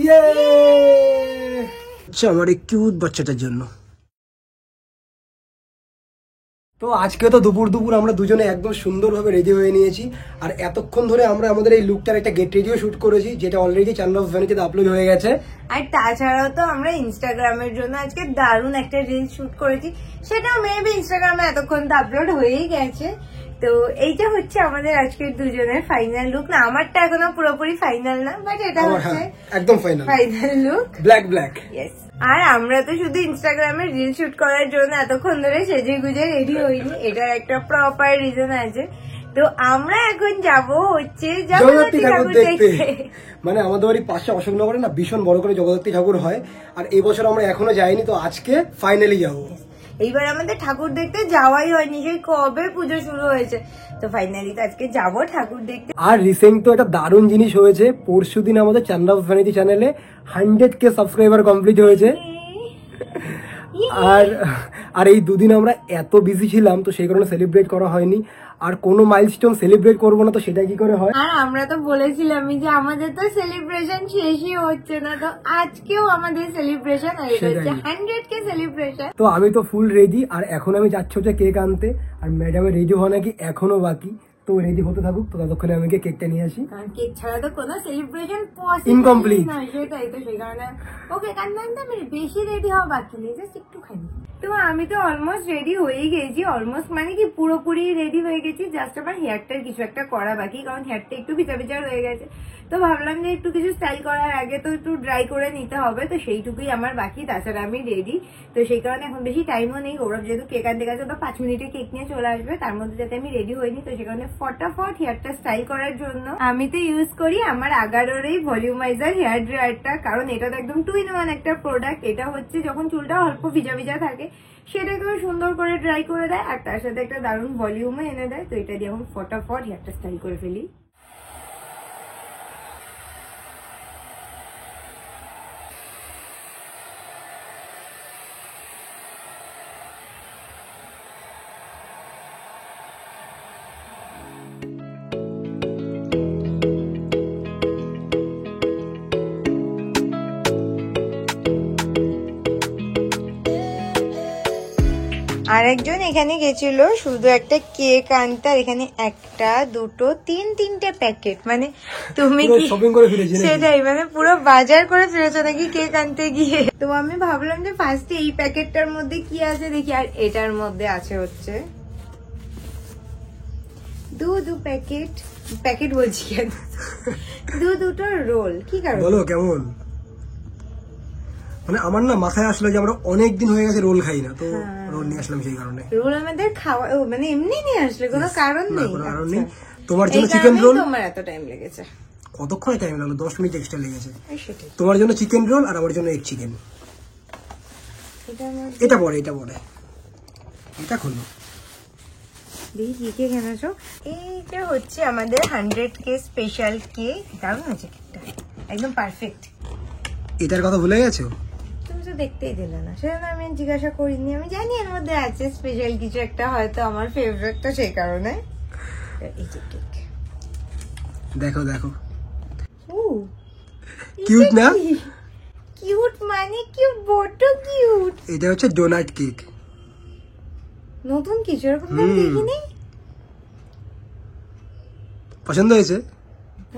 ইয়ে আচ্ছা আমার এই কিউট বাচ্চাটার জন্য। তো আজকে তো দুপুর আমরা দুজনে একদম সুন্দরভাবে রেডি হয়ে নিয়েছি। আর এতক্ষণ ধরে আমরা আমাদের এই লুকটার একটা গেট রেডিও শুট করেছি, যেটা অলরেডি চ্যানেল অফ ভ্যানিটিতে আপলোড হয়ে গেছে। আর তাছাড়াও তো আমরা ইনস্টাগ্রামের জন্য আজকে দারুণ একটা রিল শুট করেছি, সেটাও মেবি ইনস্টাগ্রামে এতক্ষণ তো আপলোড হয়েই গেছে। তো এইটা হচ্ছে আমাদের আজকের দুজনের ফাইনাল লুক। না, আমারটা এখনো পুরোপুরি ফাইনাল না, বাট এটা হচ্ছে একদম ফাইনাল লুক, ব্ল্যাক। ইয়েস। আর আমরা তো শুধু ইনস্টাগ্রামে রিল শুট করার জন্য এতক্ষণ ধরে সেজে গুজে রেডি হইনি, এটার একটা প্রপার রিজন আছে। তো আমরা এখন যাব হচ্ছে জগদ্ধাত্রী ঠাকুর দেখতে। মানে আমাদের বাড়ির পাশে অশোকনগরে না ভীষণ বড় করে জগদ্ধাত্রী ঠাকুর হয়, আর এই বছর আমরা এখনো যাইনি, তো আজকে ফাইনালি যাবো। এইবার আমাদের ঠাকুর দেখতে যাওয়াই হয়নি, সেই কবে পুজো শুরু হয়েছে, তো ফাইনালি তো আজকে যাবো ঠাকুর দেখতে। আর রিসেন্ট তো একটা দারুণ জিনিস হয়েছে, পরশুদিন আমাদের চ্যানেল অফ ভ্যানিটি চ্যানেলে 100K সাবস্ক্রাইবার কমপ্লিট হয়েছে। আর এই দুদিন আমরা এত বিজি ছিলাম, তো সেই কারণে সেলিব্রেট করা হয়নি। আর কোনো মাইলস্টোন সেলিব্রেট করবো না, তো সেটা কি করে হয়। আর আমরা তো বলেছিলামই যে আমাদের তো সেলিব্রেশন শেষই হচ্ছে না, তো আজকেও আমাদের সেলিব্রেশন, আর এটা হচ্ছে 100K সেলিব্রেশন। তো আমি তো ফুল রেডি, আর এখন আমি যাচ্ছি হচ্ছে কেক আনতে। আর ম্যাডামের রেডি হওয়া নাকি এখনো বাকি, তো রেডি হতে থাকুক, তো ততক্ষণে আমি কেকটা নিয়ে আসি। কারণ কেক ছাড়া তো কোনো সেলিব্রেশন পসিবল ইনকমপ্লিট না, সেটাই তো। সেই কারণে ওকে কারণ আমি বেশি রেডি হওয়া বাকি নেই, জাস্ট একটুখানি। তো আমি তো অলমোস্ট রেডি হয়েই গেছি, অলমোস্ট মানে কি পুরোপুরি রেডি হয়ে গেছি। জাস্ট আমার হেয়ারটার কিছু একটা করা বাকি, কারণ হেয়ারটা একটু ভিজা রয়ে গেছে। তো ভাবলাম যে একটু কিছু স্টাইল করার আগে তো একটু ড্রাই করে নিতে হবে, তো সেইটুকুই আমার বাকি, তাছাড়া আমি রেডি। তো সেই কারণে এখন বেশি টাইমও নেই, গৌরব যেহেতু কেক আনতে গেছে, তো 5 মিনিটে কেক নিয়ে চলে আসবে, তার মধ্যে যাতে আমি রেডি হইনি, তো সেই কারণে ফটাফট হেয়ারটা স্টাইল করার জন্য আমি তো ইউজ করি আমার আগারোর এই ভলিউমাইজার হেয়ার ড্রায়ারটা, কারণ এটা তো একদম 2-in-1 একটা প্রোডাক্ট। এটা হচ্ছে যখন চুলটা অল্প ভিজা থাকে সেটাকেও সুন্দর করে ড্রাই করে দেয়, আর তার সাথে একটা দারুণ ভলিউমও এনে দেয়। তো এটা দিয়ে এখন ফটাফট হেয়ারটা স্টাইল করে ফেলি। আরেকজন এখানে গেছিল শুধু একটা কেক আনতে, আর এখানে 1, 2, 3 প্যাকেট, মানে তুমি কি সেটাই, মানে পুরো বাজার করে ফিরেছো নাকি কেক আনতে গিয়ে। তো আমি ভাবলাম যে ফার্স্টে এই প্যাকেটটার মধ্যে কি আছে দেখি, আর এটার মধ্যে আছে হচ্ছে দু প্যাকেট বলছি কেন, দুটো রোল। কি কারণ বলো কেমন? মানে আমার না মাথায় আসলো যে আমরা অনেকদিন হয়ে গেছে রোল খাই না, তো রোল নিয়ে আসলাম সেই কারণে। রোল আমাদের খাওয়া মানে এমনি নিয়ে আসলে কোনো কারণ নেই। তোমার জন্য চিকেন রোল। তোমার এত টাইম লেগেছে? কতক্ষণ টাইম লাগলো? 10 মিনিট এক্সট্রা লেগেছে। তোমার জন্য চিকেন রোল আর আমার জন্য এগ চিকেন। এটা পরে এটা খুললো। দেখি কেক এনেছো। এইটা হচ্ছে আমাদের 100K স্পেশাল কেক। দারুণ আছে কেকটা, একদম পারফেক্ট। এটার কথা ভুলে গেছো? তুমি তো দেখতেই দিলে না, সেজন্য আমি জিজ্ঞাসা করিনি। আমি জানি এর মধ্যে আছে স্পেশাল কিছু একটা, হয়তো আমার ফেভারিট, তো সেই কারণে। এই যে কেক দেখো কিউট না? কিউট মানে কিউট, বড় কিউট। এটা হচ্ছে ডোনাট কেক, নতুন কিছু, এরকম দেখিনি। পছন্দ হয়েছে?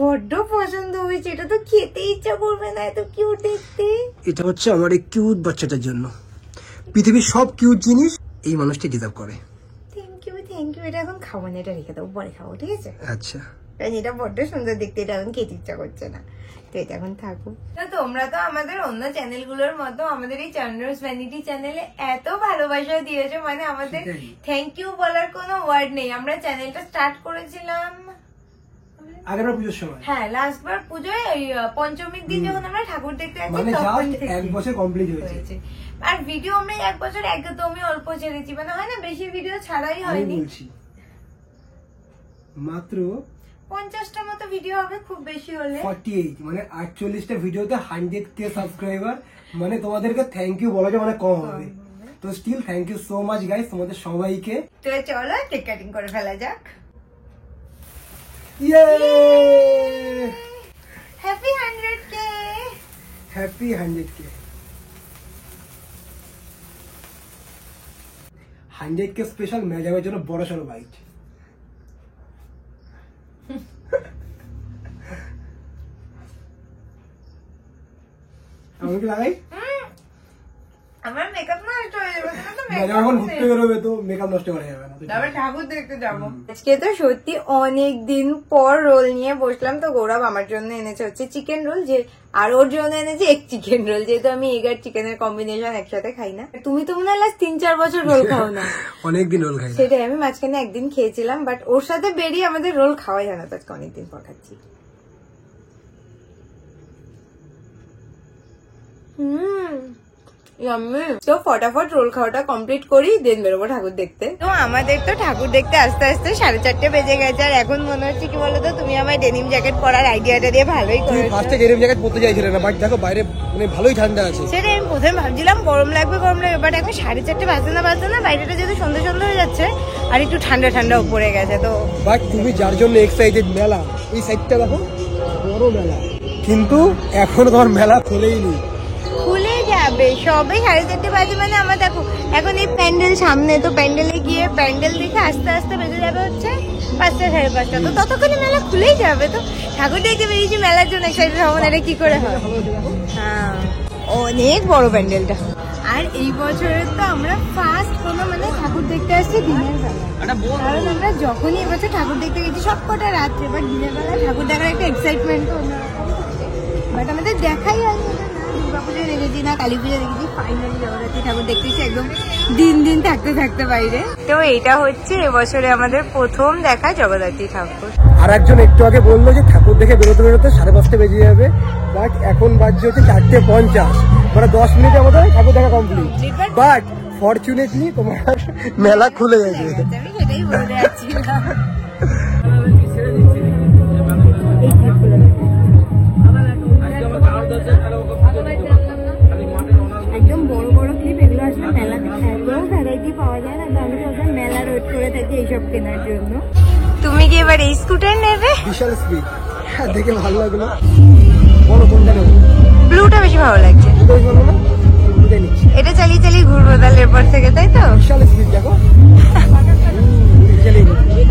বড্ড পছন্দ হয়েছে, এটা তো খেতে ইচ্ছা করবে না, এত কিউট দেখতে। এটা হচ্ছে আমার এই কিউট বাচ্চাটার জন্য। পৃথিবীর সব কিউট জিনিস এই মানুষটি ডিজার্ভ করে। Thank you. এটা এখন খাবো না, এটা রেখে দাও, পরে খাবো, ঠিক আছে? আচ্ছা, কারণ এটা বড্ড সুন্দর দেখতে, এটা এখন খেতে ইচ্ছা করছে না, তো এটা এখন থাকুক। তোমরা তো আমাদের অন্য চ্যানেলগুলোর মতো আমাদের এই চান্দ্রস ভ্যানিটি চ্যানেলে এত ভালোবাসা দিয়েছো, মানে আমাদের থ্যাংক ইউ বলার কোনো ওয়ার্ড নেই। আমরা চ্যানেলটা স্টার্ট করেছিলাম আগেরবার পুজোর সময়। হ্যাঁ, লাস্টবার পুজোয় ওই পঞ্চমীর দিন যখন আমরা ঠাকুর দেখতে গেছি, মানে তখন 1 বছর কমপ্লিট হয়েছে। আর ভিডিও আমরা 1 বছর একদমই অল্প ছেড়েছি, মানে হয় না বেশি ভিডিও ছাড়াই হয়নি, মাত্র 50টা মতো ভিডিও হবে খুব বেশি হলে। 48 মানে 48টা ভিডিওতে 100K সাবস্ক্রাইবার, মানে তোমাদেরকে থ্যাংক ইউ বলা যায় মানে কম হবে। তো still thank you so much guys তোমাদের সবাইকে। তো চলো কেক কাটিং করে ফেলা যাক। ইয়ে happy 100K। Happy 100K 100K special মেজাবের জন্য বড় সড়ো বাইক। আমি কি লাগাই? আমার মেকআপ নষ্ট হয়ে যাবে, এখন ঘুরতে বেরোবে তো মেকআপ নষ্ট করা যাবে না। তবে ঠাকুর দেখতে যাবো। আজকে তো সত্যি অনেক দিন পর রোল নিয়ে বসলাম। তো গৌরব আমার জন্য এনেছে হচ্ছে চিকেন রোল, যে আর ওর জন্য এনেছে এক চিকেন রোল, যেহেতু আমি এগ আর চিকেনের কম্বিনেশন একসাথে খাই না। তুমি তো মনে হয় লাস্ট 3-4 বছর রোল খাও না। অনেকদিন রোল খাই। সেটাই, আমি মাঝখানে একদিন খেয়েছিলাম, বাট ওর সাথে বেরিয়ে আমাদের রোল খাওয়াই হয় না। আজকে অনেকদিন পর খাচ্ছি। তো ফটাফট রোল খাওয়াটা কমপ্লিট করি, দেন বেরোবো ঠাকুর দেখতে। তো আমাদের তো ঠাকুর দেখতে আস্তে আস্তে 4:30 বেজে গেছে। আর এখন মনে হচ্ছে কি বলতো, তুমি আমার ডেনিম জ্যাকেট পরার আইডিয়াটা দিয়ে ভালোই করেছো। ফার্স্টে ডেনিম জ্যাকেট পরতে চাইছিলে না, বাট দেখো বাইরে মানে ভালোই ঠান্ডা আছে। সেটাই আমি প্রথমে ভাবছিলাম গরম লাগবে, বাট এখন 4:30 বাজতে না বাইরেটা যেহেতু সন্ধ্যা হয়ে যাচ্ছে আর একটু ঠান্ডা ঠান্ডা উপরে গেছে। তো বাট তুমি যার জন্য এক্সাইটেড, মেলা এই সাইডটা দেখো বড় মেলা, কিন্তু এখনো তোমার মেলা খোলেই নি। খুলে যাবে সবে 4:30 বাজে, মানে আমার দেখো এখন এই প্যান্ডেল সামনে, তো প্যান্ডেলে গিয়ে প্যান্ডেল দেখে আস্তে আস্তে বেজে যাবে হচ্ছে 5টা 5:30। তো ততক্ষণে মেলা খুলেই যাবে। তো ঠাকুর দেখতে বেরিয়েছি মেলার জন্য, এক্সাইটেড হবো না, এটা কি করে হয়? হ্যাঁ, অনেক বড় প্যান্ডেলটা। আর এই বছরের তো আমরা ফার্স্ট কোনো মানে ঠাকুর দেখতে আসছি দিনের বেলা, কারণ আমরা যখনই এবছর ঠাকুর দেখতে গেছি সব কটা রাত্রে, বাট দিনের বেলা ঠাকুর দেখার একটা এক্সাইটমেন্ট অন্যরকম। বাট আমাদের দেখাই হয়নি, দুর্গাপুজো দেখেছি না কালী পুজো দেখেছি, ফাইনালি জগদ্ধাত্রী ঠাকুর দেখতেছি একদম দিন থাকতে বাইরে। তো এটা হচ্ছে এবছরে আমাদের প্রথম দেখা জগদ্ধাত্রী ঠাকুর। আর একজন একটু আগে বললো যে ঠাকুর দেখে বেরোতে 5:30 বেজে যাবে, বাট এখন বাজছে হচ্ছে 4:50, মানে 10 মিনিটে আমাদের ঠাকুর দেখা কমপ্লিট। বাট ফরচুনেটলি তোমার মেলা খুলে গেছে। আমি সেটাই বলতে যাচ্ছিলাম। একদম বড় বড় ক্লিপ, এগুলো আসলে মেলাতে এত ভ্যারাইটি পাওয়া যায় না, আমি তো মেলা রোড করে থাকি এইসব কেনার জন্য। তুমি কি এবার এই স্কুটার নেবে? বিশাল স্পিড, দেখে ভালো লাগলো। বলো কোনটা নেবো? ব্লুটা বেশি ভালো লাগছে। এটা চালিয়ে ঘুরবো তাহলে এরপর থেকে, তাই তো? বিশাল স্পিড দেখো।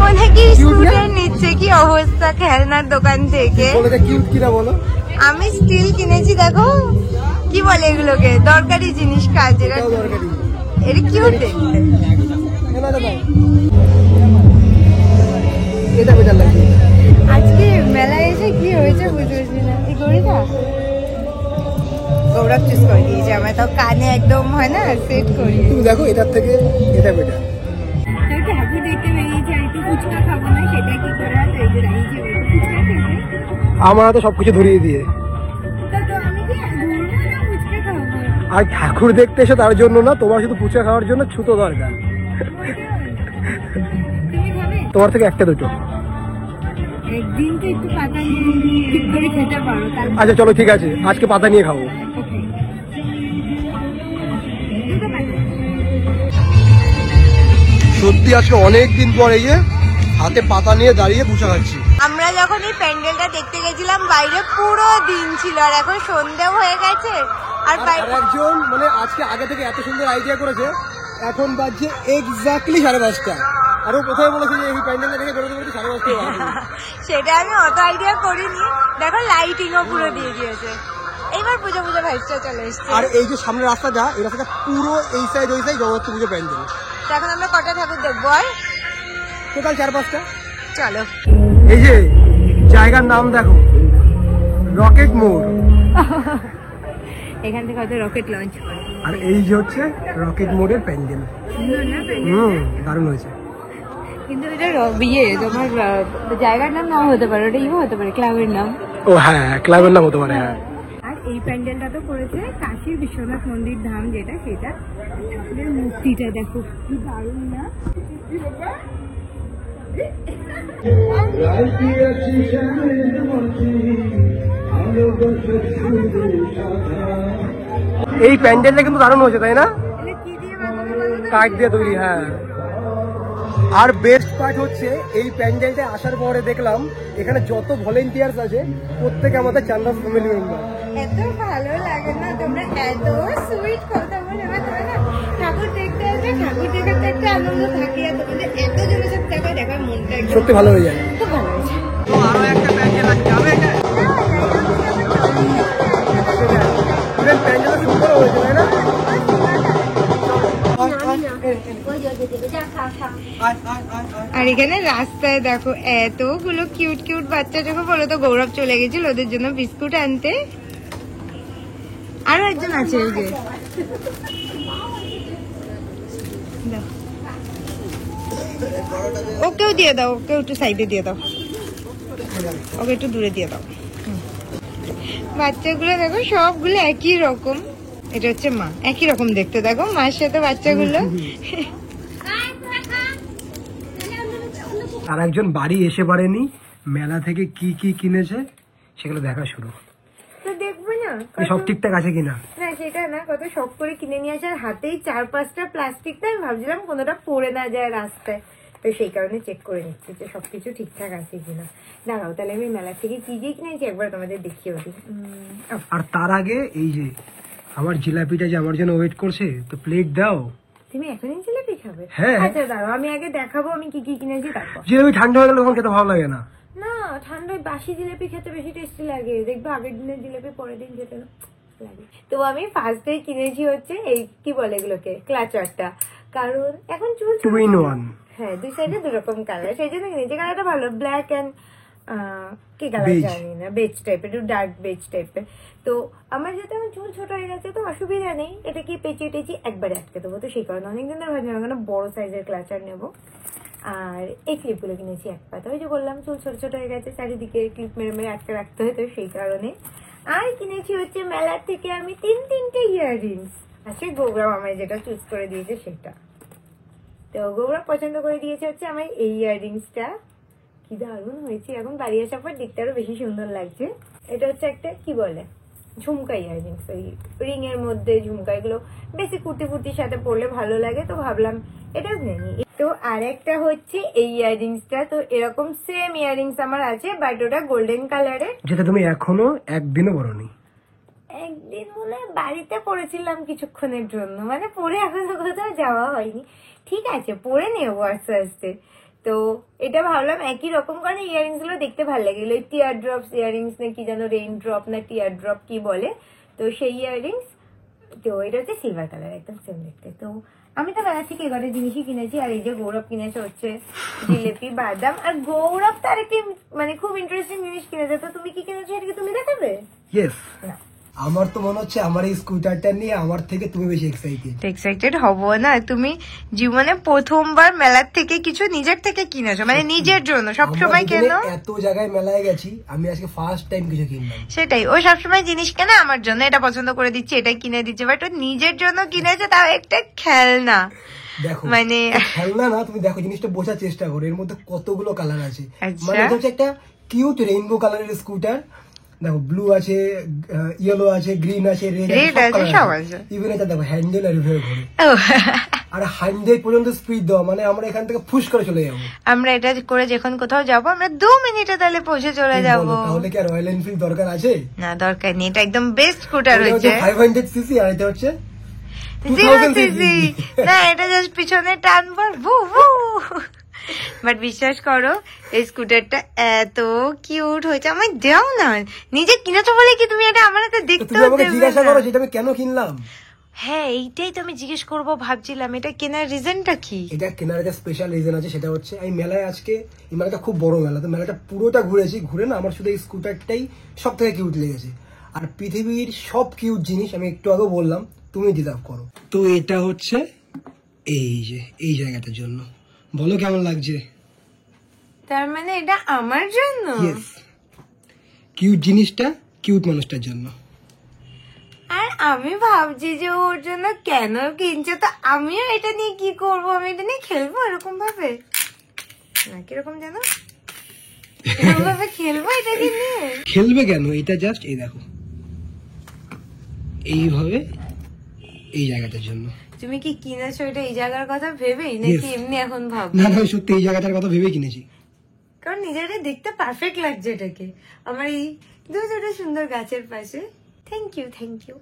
অনেকে স্কুটার নিচ্ছে, কি অবস্থা খেলনার দোকান থেকে। কিউট কিনা বলো? আমি স্টিল কিনেছি, দেখো কি বলে এগুলোকে, দরকারি জিনিস কাজের। এটা কিউট। আজকে মেলায় এসে কি হয়েছে বুঝেছি না, এই গড়িটা গৌরব চুজ করে দিয়েছে আমার, তাও কানে একদম হয় না সেট করি। তুমি দেখো এটার থেকে এটা বেটার। ঠাকুর দেখতে বেরিয়েছে, আর একটু ফুচকা খাবো না, সেটা কি করে হয়? এই যে দাঁড়িয়েছে ফুচকা খেতে, আমার তো সবকিছু ধরিয়ে দিয়ে। আর ঠাকুর দেখতে এসে তার জন্য না, তোমার শুধু ফুচকা খাওয়ার জন্য ছুতো দরকার। তোমার থেকে একটা দুটো একদিন তো একটু পাতা নিয়ে ঠিক করে খেতে পারো। আচ্ছা চলো ঠিক আছে, আজকে পাতা নিয়ে খাবো। সত্যি আজকে অনেকদিন পর এই যে হাতে পাতা নিয়ে দাঁড়িয়ে ফুচকা খাচ্ছি। আমরা যখন এই প্যান্ডেলটা দেখতে গেছিলাম বাইরে পুরো দিন ছিল, আর এখন সন্ধ্যেও হয়ে গেছে। আর একজন মানে আজকে আগে থেকে এত সুন্দর আইডিয়া করেছে, এখন বাজছে এক্স্যাক্টলি 5:30। আরো কোথায় বলেছে যে এই প্যান্ডেলটা দেখে বেরোতে বেরোতে 5:30। সেটা আমি অত আইডিয়া করিনি, দেখো লাইটিংও পুরো দিয়ে দিয়েছে। এইবার পুজো ভাইসটা চলে এসছে। আর এই যে সামনে রাস্তাটা, এই রাস্তাটা পুরো এই সাইড ওই সাইড জগদ্ধাত্রী পুজো প্যান্ডেল। এখন আমরা কটা ঠাকুর দেখবো? আর টোটাল 4-5টা। চলো। এই যে জায়গার নাম দেখো, রকেট মোড়। এখান থেকে হয়তো রকেট লঞ্চ হয়। আর এই যে হচ্ছে রকেট মোড়ের প্যান্ডেল। দারুণ হয়েছে। কিন্তু এটা তোমার জায়গার নাম নাও হতে পারে, ওটা ইও হতে পারে ক্লাবের নাম। ও হ্যাঁ, ক্লাবের নাম হতে পারে। হ্যাঁ। আর এই প্যান্ডেলটা তো করেছে কাশীর বিশ্বনাথ মন্দির ধাম, যেটা সেটা ঠাকুরের মূর্তিটা দেখো কি দারুণ না। এই প্যান্ডেলটা কিন্তু দারুণ হয়েছে, তাই না? কাঠ দিয়ে তৈরি। হ্যাঁ। আর বেস্ট পার্ট হচ্ছে এই প্যান্ডেলটা আসার পরে দেখলাম এখানে যত ভলেন্টিয়ার্স আছে প্রত্যেকে আমাদের চান্দাস ফ্যামিলি মেম্বার। এত ভালো লাগে না, তোমরা এত সুইট কথা বলে। এবার তোমরা না ঠাকুর দেখতে আসবে, ঠাকুর দেখার তো একটা আনন্দ থাকে, আর তোমাদের এত জনের সাথে দেখার মনটা একদম সত্যি ভালো হয়ে যায়। খুব ভালো হয়েছে। তো আরো একটা প্যান্ডেল আছে, যাবে এখানে? প্যান্ডেল সুন্দর হয়েছে তাই না? আর এখানে রাস্তায় দেখো এতগুলো কিউট কিউট বাচ্চা, যখন বলো তো গৌরব চলে গেছিল ওদের জন্য বিস্কুট আনতে। আরো একজন আছে এই যে, দাও। ওকেও দিয়ে দাও, ওকেও একটু সাইডে দিয়ে দাও, ওকে একটু দূরে দিয়ে দাও। বাচ্চাগুলো দেখো সবগুলো একই রকম, এটা হচ্ছে মা, একই রকম দেখতে, দেখো মার সাথে বাচ্চাগুলো। আর একজন বাড়ি এসে পারেনি, মেলা থেকে কি কি কিনেছে সেগুলো দেখা শুরু। তো দেখবো না সব ঠিকঠাক আছে কিনা। না সেটা না, কত শখ করে কিনে নিয়ে আসার, হাতেই 4-5টা প্লাস্টিকটা, আমি ভাবছিলাম কোনোটা পড়ে না যায় রাস্তায়, তো সেই কারণে চেক করে নিচ্ছি যে সবকিছু ঠিকঠাক আছে কিনা। দাঁড়াও তাহলে আমি মেলা থেকে কি কি কিনেছি একবার তোমাদের দেখিয়েও দিই। আর তার আগে এই যে আমার জিলাপিটা যে আমার জন্য ওয়েট করছে, তো প্লেট দাও। তুমি এখনই জিলাপি খাবে? হ্যাঁ। আচ্ছা দাঁড়াও, আমি আগে দেখাবো আমি কি কি কিনেছি তারপর। জিলাপি ঠান্ডা হয়ে গেলে তখন খেতে ভালো লাগে না। না, ঠান্ডায় বাসি জিলাপি খেতে বেশি টেস্টি লাগে, দেখবে আগের দিনের জিলাপি পরের দিন খেতে লাগে। তো আমি ফার্স্টে কিনেছি হচ্ছে এই কি বলে এগুলোকে, ক্লাচারটা, কারণ এখন চুল 2 in 1। হ্যাঁ, দুই সাইডে দুরকম কালার, সেই জন্য কিনেছি। কালারটা ভালো, ব্ল্যাক অ্যান্ড কি কালার Beige। জানি না, বেজ টাইপের, একটু ডার্ক বেজ টাইপের। তো আমার যেহেতু আমার চুল ছোট হয়ে গেছে তো অসুবিধা নেই, এটা কি পেঁচিয়ে টেঁচিয়ে একবারে আটকে দেবো, তো সেই কারণে অনেকদিন ধরে ভাবছিলাম কেন বড় সাইজের ক্লাচার নেবো। আর এই ক্লিপগুলো কিনেছি এক পাতা, ওই যে বললাম চুল ছোট ছোট হয়ে গেছে, চারিদিকে ক্লিপ মেরে মেরে আটকে রাখতে হয়, তো সেই কারণে। আর কিনেছি হচ্ছে মেলার থেকে আমি 3-3টে ইয়াররিংস আছে, গৌরব আমায় যেটা চুজ করে দিয়েছে সেটা। তো গৌরব পছন্দ করে দিয়েছে হচ্ছে আমার এই ইয়াররিংসটা, কি দারুণ হয়েছে, এখন বাড়ি আসার পর দেখতে আরো বেশি সুন্দর লাগছে। এটা হচ্ছে একটা কি বলে ঝুমকা ইয়াররিংস, ওই রিং এর মধ্যে ঝুমকা, এগুলো বেশি কুর্তি ফুর্তির সাথে পরলে ভালো লাগে, তো ভাবলাম এটাও কিনে নিই। তো আরেকটা হচ্ছে এই ইয়াররিংসটা, তো এরকম সেম ইয়াররিংস আমার আছে, বাট ওটা গোল্ডেন কালারের, যেটা তুমি এখনো একদিনও পরোনি। একদিন মনে হয় বাড়িতে পড়েছিলাম কিছুক্ষণের জন্য, মানে পরে এখনো কোথাও যাওয়া হয়নি। ঠিক আছে, পরে নেবো আস্তে আস্তে। তো এটা ভাবলাম একই রকম, কারণ ইয়াররিংস গুলো দেখতে ভালো লাগে, ওই টিয়ার ড্রপস ইয়াররিংস না কি জানো, রেইন ড্রপ না টিয়ার ড্রপ কি বলে, তো সেই ইয়াররিংস। তো এটা হচ্ছে সিলভার কালার, একদম সেম দেখতে। তো আমি তো মেলা থেকে এগারো জিনিসই কিনেছি। আর এই যে গৌরব কিনেছে হচ্ছে জিলেপি, বাদাম। আর গৌরব তার একটি মানে খুব ইন্টারেস্টিং জিনিস কিনেছে, তো তুমি কি কিনেছো এটা কি তুমি দেখাবে? ইয়েস, না, আমার তো মনে হচ্ছে আমার এই স্কুটারটা নিয়ে আমার থেকে তুমি বেশি এক্সাইটেড। এক্সাইটেড হবো না? তুমি জীবনে প্রথমবার মেলার থেকে কিছু নিজের থেকে কিনেছো, মানে নিজের জন্য। সবসময় কেন এত জায়গায় মেলায় গেছি, আমি আজকে ফার্স্ট টাইম কিছু কিনলাম। সেটাই, ও সবসময় জিনিস কেনে আমার জন্য, এটা পছন্দ করে দিচ্ছে, এটা কিনে দিচ্ছে, বাট ও নিজের জন্য কিনেছে, তাও একটা খেলনা। দেখো মানে খেলনা না, তুমি দেখো জিনিসটা বোঝার চেষ্টা করো, এর মধ্যে কতগুলো কালার আছে। আচ্ছা। মানে এটা হচ্ছে একটা কিউট রেইনবো কালারের স্কুটার। দেখো ব্লু আছে, ইয়েলো আছে, গ্রিন আছে, রেড আছে, সব আছে। ইভেন এটা দেখো হ্যান্ডেল আর রিভার ঘোরে, আর 100 পর্যন্ত স্পিড দাও, মানে আমরা এখান থেকে ফুস করে চলে যাবো। আমরা এটা করে যখন কোথাও যাবো, আমরা 2 মিনিটে তাহলে পৌঁছে চলে যাবো। তাহলে কি আর রয়্যাল এনফিল্ড দরকার আছে? না, দরকার নেই, এটা একদম বেস্ট স্কুটার হচ্ছে। 500 সিসি আর এটা হচ্ছে 0 সিসি। না, এটা জাস্ট পিছনে টানবো, ভু ভু। বাট বিশ্বাস করো, এই স্কুটারটা এত কিউট হয়েছে, আমায় দাও না। নিজে কিনেছো বলে কি তুমি এটা আমার হাতে দেখতে জিজ্ঞাসা করো যেটা আমি কেন কিনলাম? হ্যাঁ, এইটাই তো আমি জিজ্ঞেস করবো ভাবছিলাম, এটা কেনার রিজনটা কি? এটা কেনার একটা স্পেশাল রিজন আছে, সেটা হচ্ছে আমি মেলায় আজকে, এই মেলাটা খুব বড় মেলা, তো মেলাটা পুরোটা ঘুরেছি, ঘুরে না আমার শুধু এই স্কুটারটাই সব থেকে কিউট লেগেছে। আর পৃথিবীর সব কিউট জিনিস আমি একটু আগে বললাম, তুমি ডিজার্ভ করো। তো এটা হচ্ছে এই যে এই জায়গাটার জন্য, বলো কেমন লাগছে? তার মানে এটা আমার জন্য? ইয়েস, কিউট জিনিসটা কিউট মানুষটার জন্য। আর আমি ভাবছি যে ওর জন্য কেন কিনছে, তো আমিও এটা নিয়ে কি করবো, আমি এটা নিয়ে খেলবো এরকম ভাবে, না কিরকম জানো, এরকম ভাবে খেলবো এটাকে নিয়ে। খেলবে কেন, এটা জাস্ট এই দেখো এইভাবে এই জায়গাটার জন্য। তুমি কি কিনেছো এটা এই জায়গার কথা ভেবেই, নাকি এমনি এখন ভাবো? না না, সত্যি এই জায়গাটার কথা ভেবে কিনেছি, কারণ নিজেরটা দেখতে পারফেক্ট লাগছে এটাকে। আমার এই দুটো সুন্দর গাছের পাশে থ্যাংক ইউ